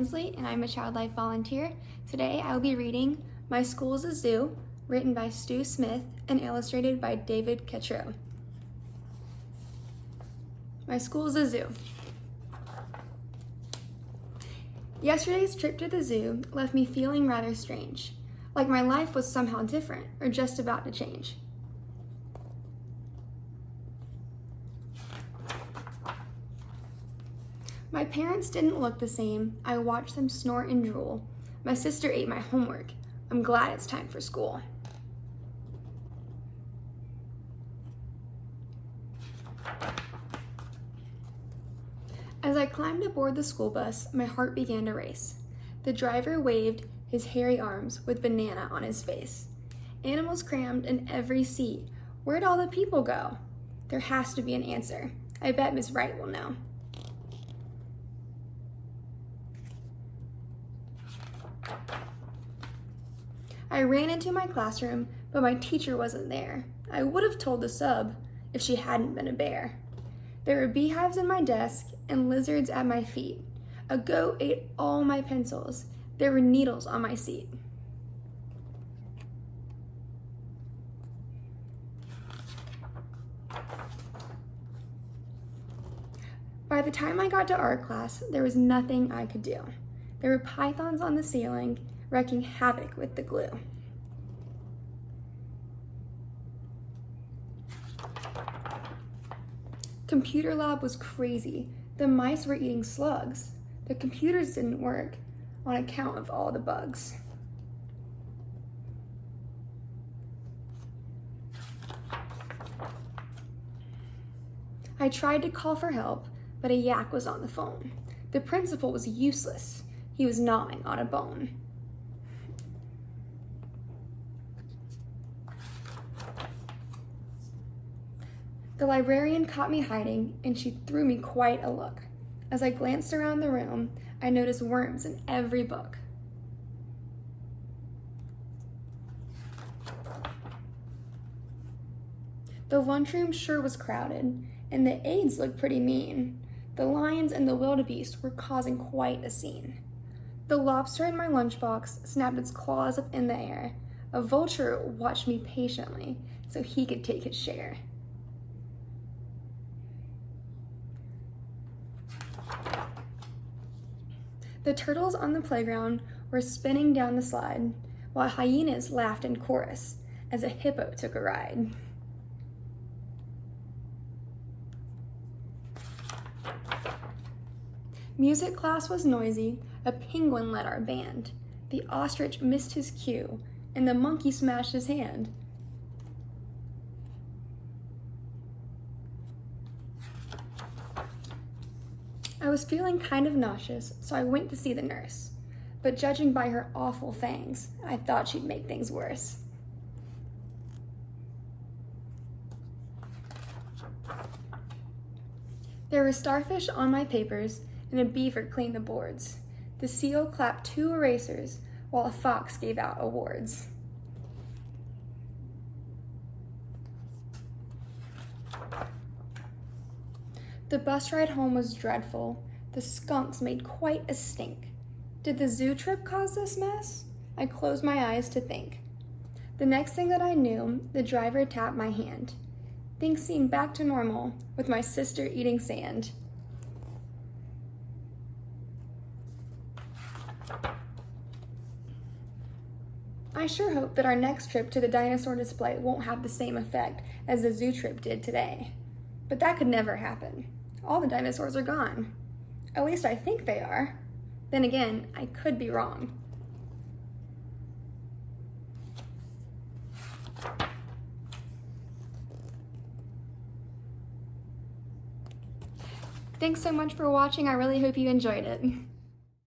Ansley, and I'm a child life volunteer. Today I will be reading My School's a Zoo, written by Stu Smith and illustrated by David Catrow. My School's a Zoo. Yesterday's trip to the zoo left me feeling rather strange, like my life was somehow different or just about to change. My parents didn't look the same. I watched them snort and drool. My sister ate my homework. I'm glad it's time for school. As I climbed aboard the school bus, my heart began to race. The driver waved his hairy arms with banana on his face. Animals crammed in every seat. Where'd all the people go? There has to be an answer. I bet Miss Wright will know. I ran into my classroom, but my teacher wasn't there. I would have told the sub if she hadn't been a bear. There were beehives in my desk and lizards at my feet. A goat ate all my pencils. There were needles on my seat. By the time I got to art class, there was nothing I could do. There were pythons on the ceiling, wreaking havoc with the glue. Computer lab was crazy. The mice were eating slugs. The computers didn't work on account of all the bugs. I tried to call for help, but a yak was on the phone. The principal was useless. He was gnawing on a bone. The librarian caught me hiding, and she threw me quite a look. As I glanced around the room, I noticed worms in every book. The lunchroom sure was crowded, and the aides looked pretty mean. The lions and the wildebeest were causing quite a scene. The lobster in my lunchbox snapped its claws up in the air. A vulture watched me patiently so he could take his share. The turtles on the playground were spinning down the slide, while hyenas laughed in chorus as a hippo took a ride. Music class was noisy. A penguin led our band. The ostrich missed his cue, and the monkey smashed his hand. I was feeling kind of nauseous, so I went to see the nurse. But judging by her awful fangs, I thought she'd make things worse. There were starfish on my papers, and a beaver cleaned the boards. The seal clapped 2 erasers, while a fox gave out awards. The bus ride home was dreadful. The skunks made quite a stink. Did the zoo trip cause this mess? I closed my eyes to think. The next thing that I knew, the driver tapped my hand. Things seemed back to normal, with my sister eating sand. I sure hope that our next trip to the dinosaur display won't have the same effect as the zoo trip did today. But that could never happen. All the dinosaurs are gone. At least I think they are. Then again, I could be wrong. Thanks so much for watching. I really hope you enjoyed it.